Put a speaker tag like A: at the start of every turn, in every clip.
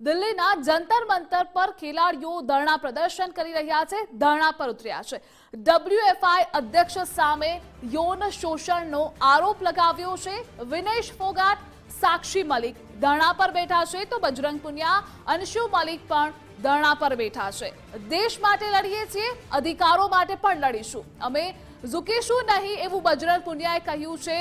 A: દિલ્હીના જંતર મંતર પર ખેલાડીઓ ધરણા પ્રદર્શન કરી રહ્યા છે, ધરણા પર ઉતર્યા છે। WFI અધ્યક્ષ સામે યૌન શોષણનો આરોપ લગાવ્યો છે। વિનેશ ફોગાટ, સાક્ષી મલિક ધરણા પર બેઠા છે, તો બજરંગ પુનિયા, અંશુ મલિક પણ ધરણા પર બેઠા છે। દેશ માટે લડીએ છીએ, અધિકારો માટે પણ લડીશું, અમે ઝૂકીશું નહીં, એવું બજરંગ પુનિયાએ કહ્યું છે।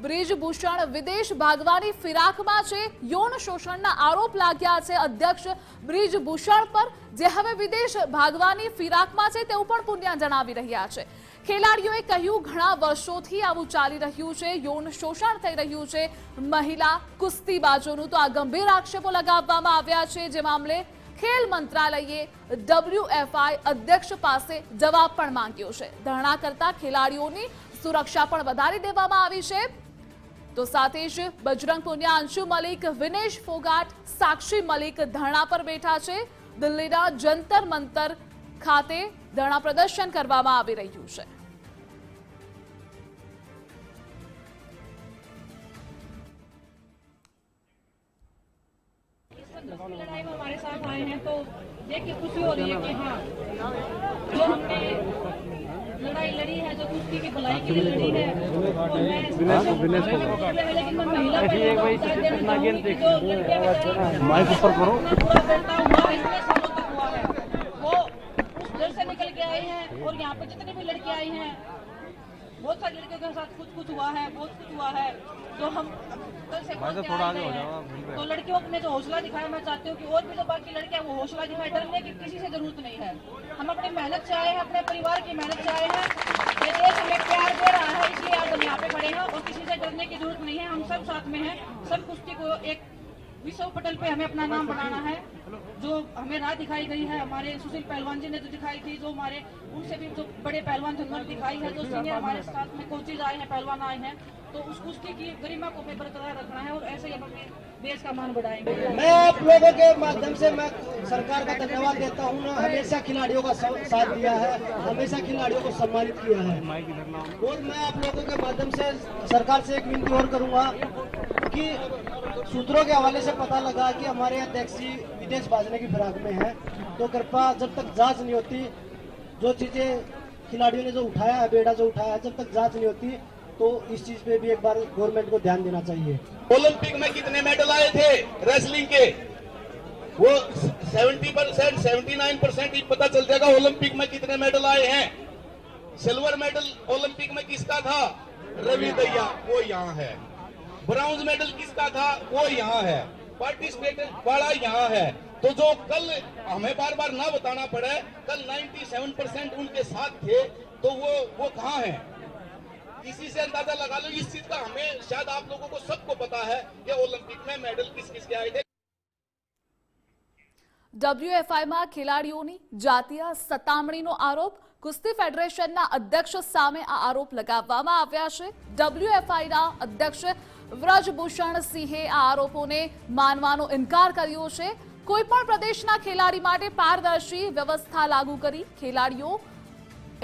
A: બ્રિજભૂષણ વિદેશ ભાગવાની ફિરાકમાં છે, યૌન શોષણના આરોપ લાગ્યા છે અધ્યક્ષ બ્રિજભૂષણ પર, જે હવે વિદેશ ભાગવાની ફિરાકમાં છે તેવું પણ પુનિયા જણાવી રહ્યા છે। ખેલાડીઓએ કહ્યું, ઘણા વર્ષોથી આવું ચાલી રહ્યું છે, યૌન શોષણ થઈ રહ્યું છે મહિલા કુસ્તીબાજોનું, તો આ ગંભીર આક્ષેપો લગાવવામાં આવ્યા છે, જે મામલે ખેલ મંત્રાલયે WFI અધ્યક્ષ પાસે જવાબ પણ માંગ્યો છે। ધરણા કરતા ખેલાડીઓની સુરક્ષા પણ વધારી દેવામાં આવી છે। તો સાથે જ બજરંગ પુનિયા, અંશુ મલિક, વિનેશ ફોગાટ, સાક્ષી મલિક ધરણા પર બેઠા છે। દિલ્હીના જંતર મંતર ખાતે ધરણા પ્રદર્શન કરવામાં આવી રહ્યું છે।
B: लड़ाई में हमारे साथ आए हैं तो देख के खुशी हो रही है कि हाँ, जो हमने लड़ाई लड़ी है, जो कुश्ती की भलाई के लिए लड़ी है, लेकिन मैं महिला पूरा बढ़ता हुआ इतने सालों तक हुआ है, वो उस घर से निकल के आए हैं। और यहाँ पे जितनी भी लड़की आई हैं, बहुत सारी लड़कियों के साथ कुछ हुआ है, बहुत कुछ हुआ है, जो हम कल से बोलते आ रहे हैं। तो लड़कियों ने जो हौसला दिखाया, मैं चाहती हूँ कि और भी जो बाकी लड़कियां वो हौसला दिखाए। डरने की किसी से जरूरत नहीं है, हम अपनी मेहनत से आए हैं, अपने परिवार की मेहनत से आए हैं, ये देश हमें प्यार दे रहा है, इसलिए आज हम यहाँ पे खड़े हैं। और किसी से डरने की जरूरत नहीं है, हम सब साथ में हैं। सब कुश्ती को एक विश्व पटल पे हमें अपना नाम बनाना है। जो हमें राह दिखाई गई है, हमारे सुशील पहलवान जी ने जो दिखाई थी, जो हमारे उनसे भी जो बड़े पहलवान जिन्होंने दिखाई है, जो सीनियर हमारे साथ में कोचेज आए हैं, पहलवान आए हैं, तो उस कुश्ती की गरिमा को हमें बरकरार रखना है और ऐसे ही हम अपने देश का मान बढ़ाएंगे।
C: मैं आप लोगों के माध्यम से मैं सरकार का धन्यवाद देता हूँ ना, हमेशा खिलाड़ियों का साथ दिया है, हमेशा खिलाड़ियों को सम्मानित किया है। और मैं आप लोगों के माध्यम से सरकार से एक विनती और करूँगा कि सूत्रों के हवाले से पता लगा कि हमारे अध्यक्ष जी विदेश भागने की फिराक में है, तो कृपया जब तक जांच नहीं होती, जो चीजें खिलाड़ियों ने जो उठाया है, बेड़ा जो उठाया है, जब तक जांच नहीं होती तो इस चीज पे भी एक बार गवर्नमेंट को ध्यान देना चाहिए।
D: ओलंपिक में कितने मेडल आए थे रेसलिंग के? वो 70%, 79% ही पता चल जाएगा ओलंपिक में कितने मेडल आए हैं। सिल्वर मेडल ओलंपिक में किसका था? रवि दहिया, वो यहाँ है। ब्राउन्ज मेडल किसका था? वो यहाँ है। पार्टिसिपेट वाला यहाँ है। तो जो कल हमें बार बार ना बताना पड़े, कल 97% उनके साथ थे, तो वो कहाँ है? इसी से अंदाजा लगा लो। इस चीज का हमें शायद आप लोगों को सबको पता है कि ओलंपिक में मेडल किस किस के आए थे।
A: WFIમાં ખેલાડીઓની જાતીય સતામણીનો આરોપ, કુસ્તી ફેડરેશનના અધ્યક્ષ સામે આ આરોપ લગાવવામાં આવ્યા છે। WFIના અધ્યક્ષ વ્રજભૂષણ સિંહે આ આરોપોને માનવાનો ઇનકાર કર્યો છે। કોઈપણ પ્રદેશના ખેલાડી માટે પારદર્શી વ્યવસ્થા લાગુ કરી ખેલાડીઓ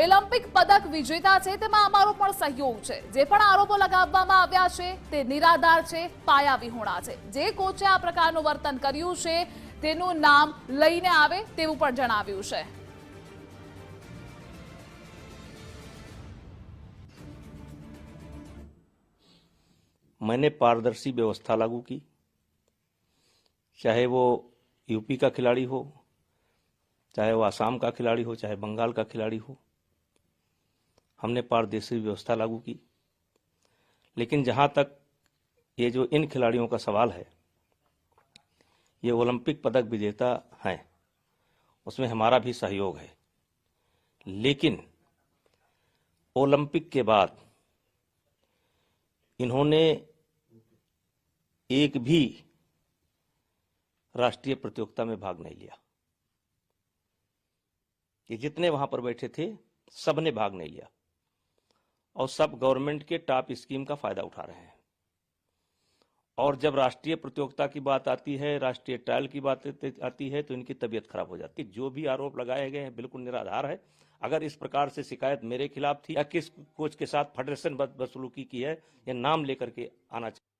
A: ઓલિમ્પિક પદક વિજેતા છે, તેમાં અમારો પણ સહયોગ છે। જે પણ આરોપો લગાવવામાં આવ્યા છે તે નિરાધાર છે, પાયાવિહોણા છે। જે કોચે આ પ્રકારનું વર્તન કર્યું છે તેનું નામ લઈને આવે તેવું પણ જણાવ્યું છે।
E: मैंने पारदर्शी व्यवस्था लागू की, चाहे वो यूपी का खिलाड़ी हो, चाहे वो आसाम का खिलाड़ी हो, चाहे बंगाल का खिलाड़ी हो, हमने पारदर्शी व्यवस्था लागू की। लेकिन जहां तक ये जो इन खिलाड़ियों का सवाल है, ये ओलंपिक पदक विजेता हैं, उसमें हमारा भी सहयोग है। लेकिन ओलंपिक के बाद इन्होंने एक भी राष्ट्रीय प्रतियोगिता में भाग नहीं लिया। ये जितने वहां पर बैठे थे सबने भाग नहीं लिया और सब गवर्नमेंट के टॉप स्कीम का फायदा उठा रहे हैं। और जब राष्ट्रीय प्रतियोगिता की बात आती है, राष्ट्रीय ट्रायल की बात आती है, तो इनकी तबीयत खराब हो जाती है। जो भी आरोप लगाए गए हैं बिल्कुल निराधार है। अगर इस प्रकार से शिकायत मेरे खिलाफ थी या किस कोच के साथ फेडरेशन बदसलूकी की है, ये नाम लेकर के आना चाहिए।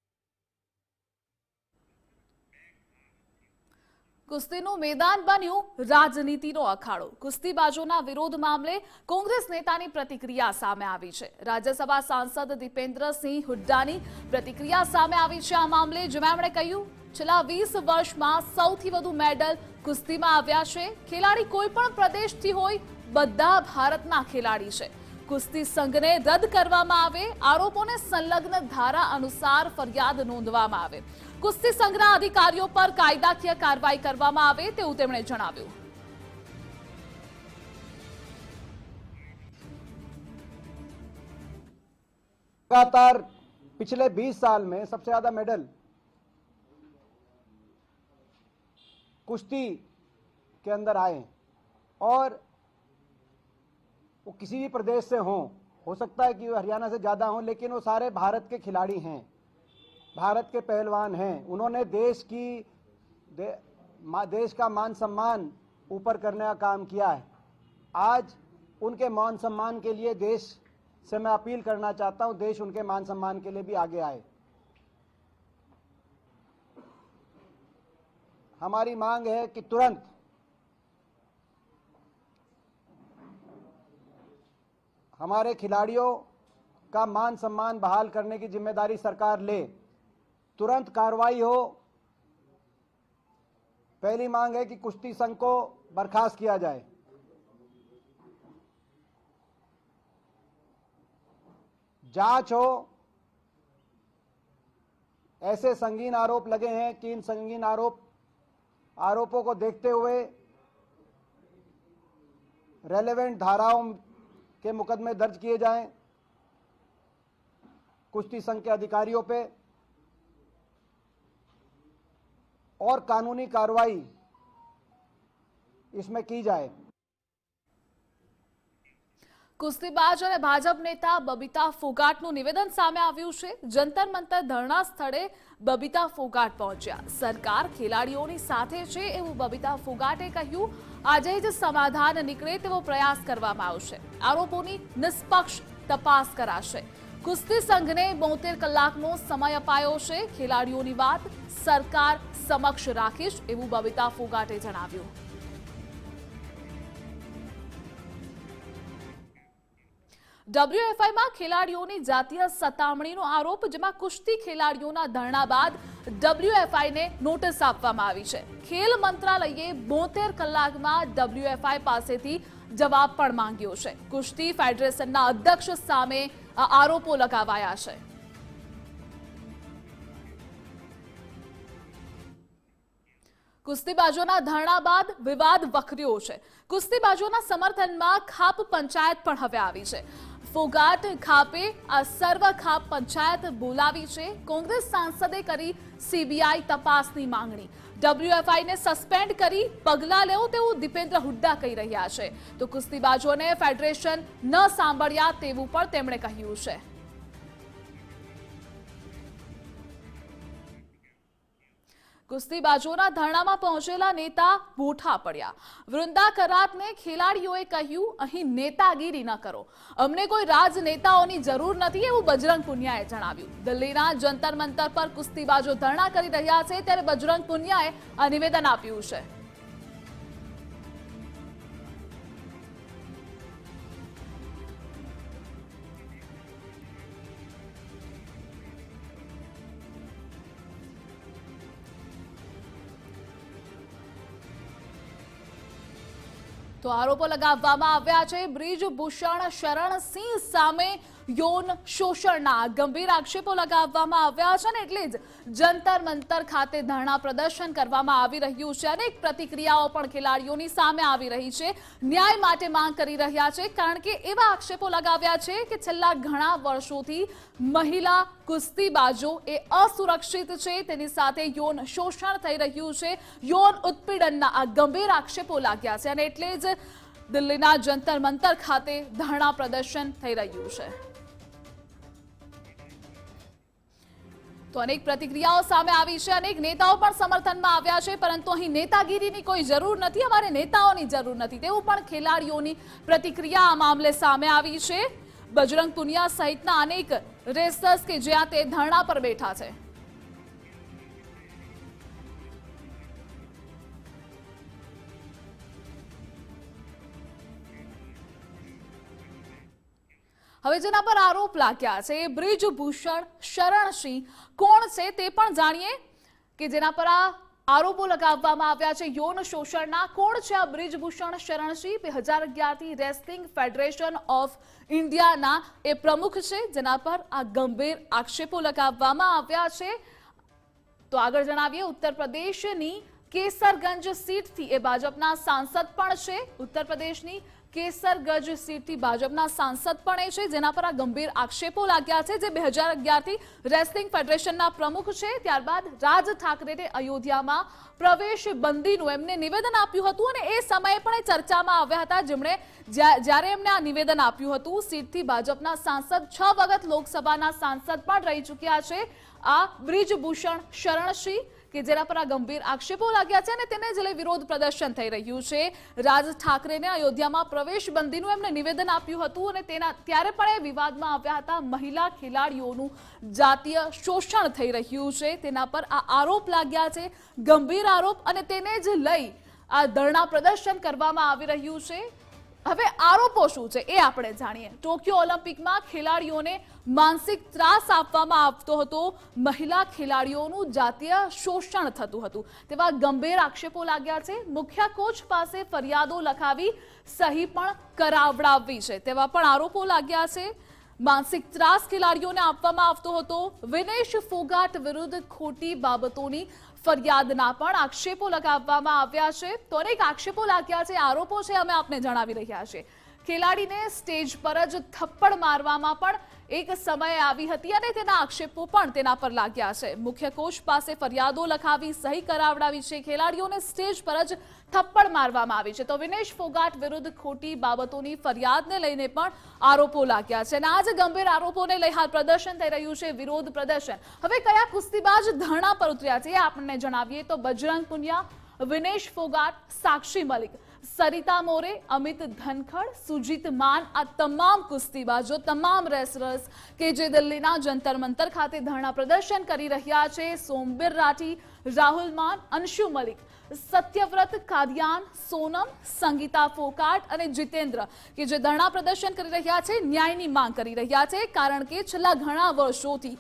A: કુસ્તીનું મેદાન બન્યું રાજનીતિનો અખાડો. કુસ્તીબાજોના વિરોધ મામલે કોંગ્રેસ નેતાની પ્રતિક્રિયા સામે આવી છે. રાજ્યસભા સાંસદ દીપેન્દ્રસિંહ હુડ્ડાની પ્રતિક્રિયા સામે આવી છે આ મામલે, જેમાં એમણે કહ્યું છેલ્લા 20 વર્ષમાં સૌથી વધુ મેડલ કુસ્તીમાં આવ્યા છે. ખેલાડી કોઈ પણ પ્રદેશથી હોય, બધા ભારતના ખેલાડી છે. કુસ્તી સંઘને રદ કરવામાં આવે, આરોપોને સંલગ્ન ધારા અનુસાર ફરિયાદ નોંધવામાં આવે, કુસ્તી સંઘના અધિકારીઓ પર કાયદાકીય કાર્યવાહી કરવામાં આવે તેવું તેમણે જણાવ્યું.
F: लगातार पिछले 20 साल में सबसे ज्यादा मेडल कुश्ती के अंदर आए और वो किसी भी प्रदेश से हो सकता है कि वो हरियाणा से ज्यादा हो, लेकिन वो सारे भारत के खिलाड़ी हैं, भारत के पहलवान हैं. उन्होंने देश का मान सम्मान ऊपर करने का काम किया है. आज उनके मान सम्मान के लिए देश से मैं अपील करना चाहता हूं, देश उनके मान सम्मान के लिए भी आगे आए. हमारी मांग है कि तुरंत हमारे खिलाड़ियों का मान सम्मान बहाल करने की जिम्मेदारी सरकार ले, तुरंत कार्रवाई हो. पहली मांग है कि कुश्ती संघ को बर्खास्त किया जाए. जांच हो. ऐसे संगीन आरोप लगे हैं कि इन संगीन आरोपों को देखते हुए रेलेवेंट धाराओं के मुकदमे दर्ज किए जाएं कुश्ती संघ के अधिकारियों पे और कानूनी कार्रवाई इसमें की जाए.
A: કુસ્તીબાજ અને ભાજપ નેતા બબીતા ફોગાટનું નિવેદન સામે આવ્યું છે. જંતર મંતર ધરણા સ્થળે બબીતા ફોગાટ પહોંચ્યા. સરકાર ખેલાડીઓની સાથે છે એવું બબીતા ફોગાટે કહ્યું. આજે જ સમાધાન નીકળે તેવો પ્રયાસ કરવામાં આવશે. આરોપોની નિષ્પક્ષ તપાસ કરાશે. કુસ્તી સંઘને 72 કલાકનો સમય અપાયો છે. ખેલાડીઓની વાત સરકાર સમક્ષ રાખીશ એવું બબીતા ફોગાટે જણાવ્યું. WFIમાં ખેલાડીઓની જાતીય સતામણીનો આરોપ, જેમાં કુસ્તી ખેલાડીઓના ધરણા બાદ WFIને નોટિસ આપવામાં આવી છે. ખેલ મંત્રાલયે 72 કલાકમાં WFI પાસેથી જવાબ પણ માંગ્યો છે. કુસ્તી ફેડરેશનના અધ્યક્ષ સામે આ આરોપો લગાવાયા છે. કુસ્તીબાજોના ધરણા બાદ વિવાદ વકર્યો છે. કુસ્તીબાજોના સમર્થનમાં ખાપ પંચાયત પણ હવે આવી છે. ફોગાટ ખાપે આ સર્વ ખાપ પંચાયત બોલાવી છે. કોંગ્રેસ સાંસદે કરી CBI તપાસની માંગણી. WFIને સસ્પેન્ડ કરી પગલાં લેવું તેવું દીપેન્દ્ર હુડ્ડા કહી રહ્યા છે, તો કુસ્તીબાજોને ફેડરેશન ન સાંભળ્યા તેવું પણ તેમણે કહ્યું છે. કુસ્તીબાજોના ધરણામાં પહોંચેલા નેતા બોઠા પડ્યા. વૃંદા કરાતને ખેલાડીઓએ કહ્યું, અહીં નેતાગીરી ન કરો, અમને કોઈ રાજનેતાઓની જરૂર નથી એવું બજરંગ પુનિયાએ જણાવ્યું. દિલ્હીના જંતર મંતર પર કુસ્તીબાજો ધરણા કરી રહ્યા છે, ત્યારે બજરંગ પુનિયાએ આ નિવેદન આપ્યું છે. તો આરોપો લગાવવામાં આવ્યા છે. બ્રિજભૂષણ શરણસિંહ સામે યૌન શોષણના ગંભીર આક્ષેપો લગાવવામાં આવ્યા છે, અને એટલે જ જંતર મંતર ખાતે ધરણા પ્રદર્શન કરવામાં આવી રહ્યું છે. અનેક પ્રતિક્રિયાઓ પણ ખેલાડીઓની સામે આવી રહી છે. ન્યાય માટે માંગ કરી રહ્યા છે, કારણ કે એવા આક્ષેપો લગાવ્યા છે કે છેલ્લા ઘણા વર્ષોથી મહિલા કુસ્તીબાજો એ અસુરક્ષિત છે, તેની સાથે યૌન શોષણ થઈ રહ્યું છે. યૌન ઉત્પીડનના આ ગંભીર આક્ષેપો લાગ્યા છે, અને એટલે જ દિલ્હીના જંતર મંતર ખાતે ધરણા પ્રદર્શન થઈ રહ્યું છે. તો અનેક પ્રતિક્રિયાઓ સામે આવી છે. અનેક નેતાઓ પણ સમર્થનમાં આવ્યા છે, પરંતુ અહીં નેતાગીરીની કોઈ જરૂર નથી, અમારે નેતાઓની જરૂર નથી તેવું પણ ખેલાડીઓની પ્રતિક્રિયા આ મામલે સામે આવી છે. બજરંગ પુનિયા સહિતના અનેક રેસર્સ કે જ્યાં તે ધરણા પર બેઠા છે. હવે જેના પર આરોપ લાગ્યા છે એ બ્રિજભૂષણ શરણસિંહ કોણ છે તે પણ જાણીએ કે જેના પર આ આરોપો લગાવવામાં આવ્યા છે યૌન શોષણના. કોણ છે આ બ્રિજભૂષણ શરણસિંહ? 2011 થી રેસલિંગ ફેડરેશન ઓફ ઇન્ડિયાના એ પ્રમુખ છે, જેના પર આ ગંભીર આક્ષેપો લગાવવામાં આવ્યા છે. તો આગળ જણાવીએ, ઉત્તર પ્રદેશની કેસરગંજ સીટથી એ ભાજપના સાંસદ પણ છે. ઉત્તર પ્રદેશની કેસરગંજ સીટથી ભાજપના સાંસદ પણ એ છે, જેના પર આ ગંભીર આક્ષેપો લાગ્યા છે. જે 2011 થી રેસલિંગ ફેડરેશનના પ્રમુખ છે. ત્યારબાદ રાજ ઠાકરેને અયોધ્યામાં પ્રવેશ બંધીનું એમને નિવેદન આપ્યું હતું અને એ સમયે પણ એ ચર્ચામાં આવ્યા હતા. જેમણે જ્યારે એમને આ નિવેદન આપ્યું હતું, સીટથી ભાજપના સાંસદ 6 વખત લોકસભાના સાંસદ પણ રહી ચૂક્યા છે આ બ્રિજભૂષણ શરણસિંહ, કે જેના પર આ ગંભીર આક્ષેપો લાગ્યા છે અને તેને જ લઈ વિરોધ પ્રદર્શન થઈ રહ્યું છે. રાજ ઠાકરેને અયોધ્યામાં પ્રવેશ બંધીનું એમને નિવેદન આપ્યું હતું અને ત્યારે પણ એ વિવાદમાં આવ્યા હતા. મહિલા ખેલાડીઓનું જાતીય શોષણ થઈ રહ્યું છે, તેના પર આ આરોપ લાગ્યા છે, ગંભીર આરોપ, અને તેને જ લઈ આ ધરણા પ્રદર્શન કરવામાં આવી રહ્યું છે. હવે આરોપો શું છે એ આપણે જાણીએ. ટોક્યો ઓલિમ્પિકમાં ખેલાડીઓને માનસિક ત્રાસ આપવામાં આવતો હતો, મહિલા ખેલાડીઓનું જાતીય શોષણ થતું હતું, તેવા ગંભીર આક્ષેપો લાગ્યા છે. મુખ્ય કોચ પાસે ફરિયાદો લખાવી સહી પણ કરાવડાવી છે, તેવા પણ આરોપો લાગ્યા છે. માનસિક ત્રાસ ખેલાડીઓને આપવામાં આવતો હતો. વિનેશ ફોગાટ વિરુદ્ધ ખોટી બાબતોની ફરિયાદના પણ આક્ષેપો લગાવવામાં આવ્યા છે. તો અનેક આક્ષેપો લાગ્યા છે, આરોપો છે, અમે આપને જણાવી રહ્યા છીએ. ખેલાડીને સ્ટેજ પર જ થપ્પડ મારવામાં પણ એક સમય આવી હતી અને તેના આક્ષેપો પણ તેના પર લાગ્યા છે. મુખ્ય કોચ પાસે ફરિયાદો લખાવી સહી કરાવડાવી છે. ખેલાડીઓને સ્ટેજ પર જ થપ્પડ મારવામાં આવી છે. તો વિનેશ ફોગાટ વિરુદ્ધ ખોટી બાબતોની ફરિયાદને લઈને પણ આરોપો લાગ્યા છે અને આ જ ગંભીર આરોપોને લઈ હાલ પ્રદર્શન થઈ રહ્યું છે, વિરોધ પ્રદર્શન. હવે કયા કુસ્તીબાજ ધરણા પર ઉતર્યા છે એ આપણને જણાવીએ તો બજરંગ પુનિયા, વિનેશ ફોગાટ, સાક્ષી મલિક, સરિતા મોરે, અમિત ધનખડ, સુજીત માન, આ તમામ કુસ્તીબાજો, તમામ રેસલર્સ કે જે દિલ્હીના જંતર મંતર ખાતે ધરણા પ્રદર્શન કરી રહ્યા છે. સોમબીર રાઠી, રાહુલ માન, અંશુ મલિક, સત્યવ્રત કાદિયાન, સોનમ, સંગીતા ફોકાટ અને જીતેન્દ્ર કે જે ધરણા પ્રદર્શન કરી રહ્યા છે, ન્યાયની માંગ કરી રહ્યા છે. કારણ કે છેલ્લા ઘણા વર્ષોથી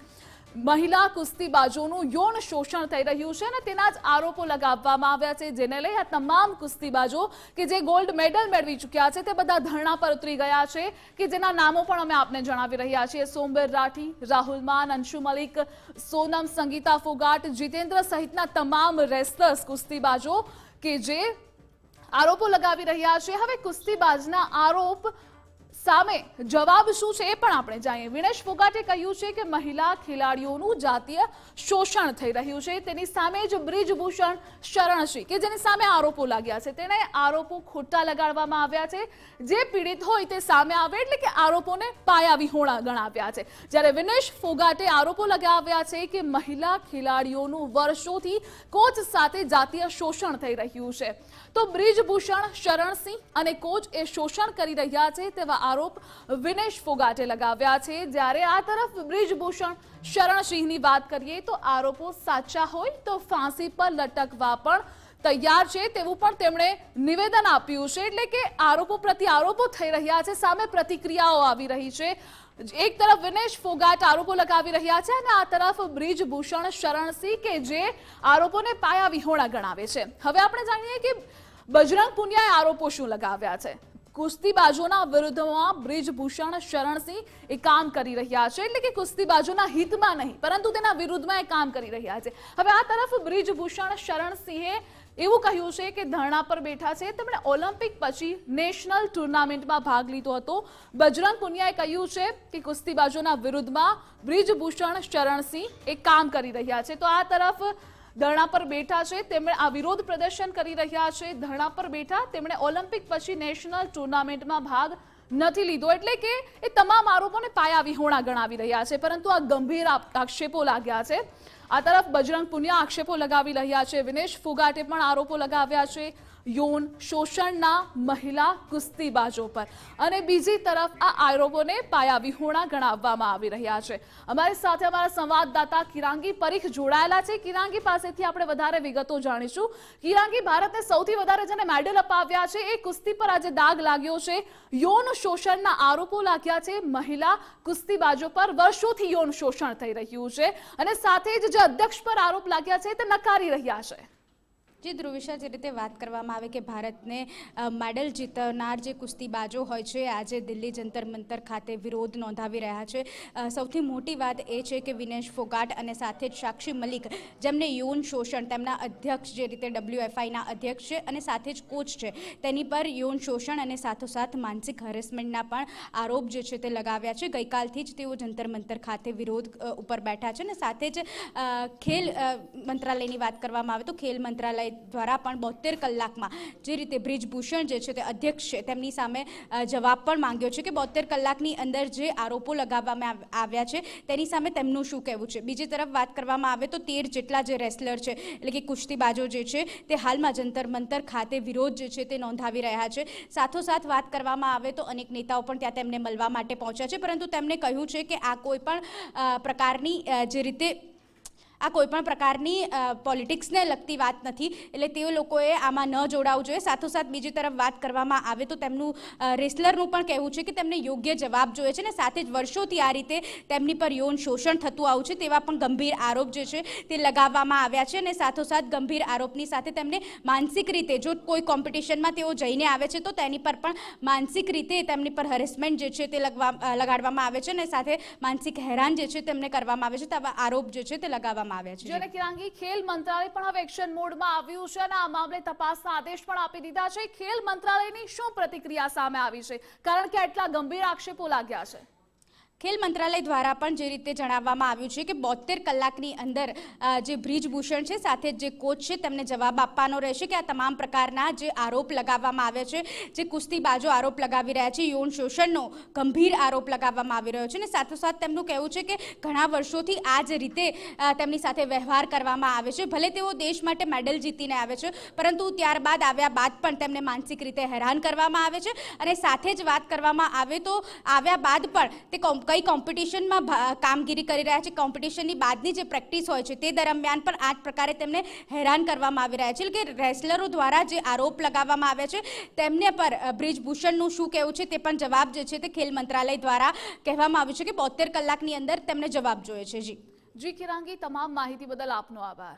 A: મહિલા કુસ્તીબાજોનું યૌન શોષણ થઈ રહ્યું છે અને તેના જ આરોપો લગાવવામાં આવ્યા છે, જેને લઈ આ તમામ કુસ્તીબાજો કે જે ગોલ્ડ મેડલ મેળવી ચૂક્યા છે તે બધા ધરણા પર ઉતરી ગયા છે, કે જેના નામો પણ અમે આપને જણાવી રહ્યા છીએ. સોમબીર રાઠી, રાહુલ માન, અંશુ મલિક, સોનમ, સંગીતા ફોગાટ, જીતેન્દ્ર સહિતના તમામ રેસલર્સ કુસ્તીબાજો કે જે આરોપો લગાવી રહ્યા છે. હવે કુસ્તીબાજના આરોપ સામે જવાબ શું છે એ પણ આપણે જાણીએ. વિનેશ ફોગાટે કહ્યું છે કે મહિલા ખેલાડીઓનું જાતીય શોષણ થઈ રહ્યું છે. તેની સામે જ બ્રિજભૂષણ શરણસિંહ કે જેની સામે આરોપો લાગ્યા છે, તેને આરોપો ખોટા લગાડવામાં આવ્યા છે. જે પીડિત હોય તે સામે આવે એટલે કે આરોપોને પાયાવિહોણા ગણાવ્યા છે. જ્યારે વિનેશ ફોગાટે આરોપો લગાવ્યા છે કે મહિલા ખેલાડીઓનું વર્ષોથી કોચ સાથે જાતીય શોષણ થઈ રહ્યું છે. તો બ્રિજભૂષણ શરણસિંહ અને કોચ એ શોષણ કરી રહ્યા છે તેવા આરોપ વિનેશ ફોગાટે લગાવ્યા છે. જ્યારે આ તરફ બ્રિજભૂષણ શરણસિંહની વાત કરીએ તો આરોપો સાચા હોય તો ફાંસી પર લટકવા પણ તૈયાર છે તેવું પણ તેમણે નિવેદન આપ્યું છે. એટલે કે આરોપો પ્રતિ આરોપો થઈ રહ્યા છે, સામે પ્રતિક્રિયાઓ આવી રહી છે. એક તરફ વિનેશ ફોગાટ આરોપો લગાવી રહ્યા છે અને આ તરફ બ્રિજભૂષણ શરણસિંહ કે જે આરોપોને પાયાવિહોણા ગણાવે છે. હવે આપણે જાણીએ કે બજરંગ પુનિયાએ આરોપો શું લગાવ્યા છે. કુસ્તીબાજોના વિરુદ્ધમાં બ્રિજભૂષણ શરણસિંહ એ કામ કરી રહ્યા છે, એટલે કે કુસ્તીબાજોના હિતમાં નહીં પરંતુ તેના વિરુદ્ધમાં એ કામ કરી રહ્યા છે. હવે આ તરફ બ્રિજભૂષણ શરણસિંહે એવું કહ્યું છે કે ધરણા પર બેઠા છે, તેમણે ઓલિમ્પિક પછી નેશનલ ટુર્નામેન્ટમાં ભાગ લીધો હતો. બજરંગ પુનિયાએ કહ્યું છે કે કુસ્તીબાજોના વિરુદ્ધમાં બ્રિજભૂષણ શરણસિંહ એ કામ કરી રહ્યા છે. તો આ તરફ ધરણા પર બેઠા છે, તેમણે આ વિરોધ પ્રદર્શન કરી રહ્યા છે. ધરણા પર બેઠા, તેમણે ઓલિમ્પિક પછી નેશનલ ટુર્નામેન્ટમાં ભાગ નથી લીધો, એટલે કે એ તમામ આરોપોને પાયાવિહોણા ગણાવી રહ્યા છે. પરંતુ આ ગંભીર આક્ષેપો લાગ્યા છે. આ તરફ બજરંગ પુનિયા આક્ષેપો લગાવી રહ્યા છે, વિનેશ ફોગાટે પણ આરોપો લગાવ્યા છે, યૌન શોષણના મહિલા કુસ્તીબાજો પર અને બીજી તરફ આ આરોપોને પાયાવિહોણા ગણાવવામાં આવી રહ્યા છે। અમારી સાથે અમારા સંવાદદાતા કિરાંગી પરીખ જોડાયેલા છે। કિરાંગી પાસેથી આપણે વધારે વિગતો જાણીશું। કિરાંગી, ભારતને સૌથી વધારે જેને મેડલ અપાવ્યા છે એ કુસ્તી પર આજે દાગ લાગ્યો છે। યૌન શોષણના આરોપો લાગ્યા છે મહિલા કુસ્તીબાજો પર। વર્ષોથી યૌન શોષણ થઈ રહ્યું છે અને સાથે જ જે અધ્યક્ષ પર આરોપ લાગ્યા છે તે નકારી રહ્યા છે।
G: જે ધ્રુવિશા, જે રીતે વાત કરવામાં આવે કે ભારતને મેડલ જીતનાર જે કુસ્તીબાજો હોય છે આજે દિલ્હી જંતર મંતર ખાતે વિરોધ નોંધાવી રહ્યા છે। સૌથી મોટી વાત એ છે કે વિનેશ ફોગાટ અને સાથે જ સાક્ષી મલિક, જેમને યૌન શોષણ, તેમના અધ્યક્ષ જે રીતે WFIના અધ્યક્ષ છે અને સાથે જ કોચ છે, તેની પર યૌન શોષણ અને સાથોસાથ માનસિક હરેસમેન્ટના પણ આરોપ જે છે તે લગાવ્યા છે। ગઈકાલથી જ તેઓ જંતર મંતર ખાતે વિરોધ ઉપર બેઠા છે અને સાથે જ ખેલ મંત્રાલયની વાત કરવામાં આવે તો ખેલ મંત્રાલય દ્વારા પણ 72 કલાકમાં જે રીતે બ્રિજભૂષણ જે છે તે અધ્યક્ષ છે તેમની સામે જવાબ પણ માંગ્યો છે કે 72 કલાકની અંદર જે આરોપો લગાવવામાં આવ્યા છે તેની સામે તેમનું શું કહેવું છે। બીજી તરફ વાત કરવામાં આવે તો 13 જેટલા જે રેસલર છે એટલે કે કુસ્તીબાજો જે છે તે હાલમાં જંતર મંતર ખાતે વિરોધ જે છે તે નોંધાવી રહ્યા છે। સાથોસાથ વાત કરવામાં આવે તો અનેક નેતાઓ પણ ત્યાં તેમને મળવા માટે પહોંચ્યા છે, પરંતુ તેમણે કહ્યું છે કે આ કોઈ પણ પ્રકારની જે રીતે આ કોઈપણ પ્રકારની પોલિટિક્સને લગતી વાત નથી, એટલે તે લોકોએ આમાં ન જોડાવું જોઈએ। સાથોસાથ બીજી તરફ વાત કરવામાં આવે તો તેમનું રેસલરનું પણ કહેવું છે કે તેમને યોગ્ય જવાબ જોઈએ છે ને સાથે જ વર્ષોથી આ રીતે તેમની પર યૌન શોષણ થતું આવ્યું છે તેવા પણ ગંભીર આરોપ જે છે તે લગાવવામાં આવ્યા છે અને સાથોસાથ ગંભીર આરોપની સાથે તેમને માનસિક રીતે જો કોઈ કોમ્પિટિશનમાં તેઓ જઈને આવે છે તો તેની પર પણ માનસિક રીતે તેમની પર હરેસમેન્ટ જે છે તે લગાડવામાં આવે છે અને સાથે માનસિક હેરાન જે છે તેમને કરવામાં આવે છે તેવા આરોપ જે છે તે લગાવવામાં
A: જેને કિરાંગી ખેલ મંત્રાલય પણ હવે એક્શન મોડમાં આવ્યું છે અને આ મામલે તપાસના આદેશ પણ આપી દીધા છે। ખેલ મંત્રાલયની શું પ્રતિક્રિયા સામે આવી છે, કારણ કે આટલા ગંભીર આક્ષેપો લાગ્યા છે?
G: ખેલ મંત્રાલય દ્વારા પણ જે રીતે જણાવવામાં આવ્યું છે કે 72 કલાકની અંદર જે બ્રિજભૂષણ છે સાથે જે કોચ છે તેમને જવાબ આપવાનો રહેશે કે આ તમામ પ્રકારના જે આરોપ લગાવવામાં આવ્યા છે, જે કુસ્તીબાજો આરોપ લગાવી રહ્યા છે, યૌન શોષણનો ગંભીર આરોપ લગાવવામાં આવી રહ્યો છે અને સાથોસાથ તેમનું કહેવું છે કે ઘણા વર્ષોથી આ જ રીતે તેમની સાથે વ્યવહાર કરવામાં આવે છે। ભલે તેઓ દેશ માટે મેડલ જીતીને આવે છે, પરંતુ ત્યારબાદ આવ્યા બાદ પણ તેમને માનસિક રીતે હેરાન કરવામાં આવે છે અને સાથે જ વાત કરવામાં આવે તો આવ્યા બાદ પણ તે કઈ કોમ્પિટિશનમાં કામગીરી કરી રહ્યા છે, કોમ્પિટિશનની બાદની જે પ્રેક્ટિસ હોય છે તે દરમિયાન પણ આ જ પ્રકારે તેમને હેરાન કરવામાં આવી રહ્યા છે। કે રેસલરો દ્વારા જે આરોપ લગાવવામાં આવ્યા છે તેમને પર બ્રિજભૂષણનું શું કહેવું છે તે પણ જવાબ જે છે તે ખેલ મંત્રાલય દ્વારા કહેવામાં આવ્યું છે કે 72 કલાકની અંદર તેમને જવાબ જોઈએ છે। જી
A: કિરાંગી, તમામ માહિતી બદલ આપનો આભાર।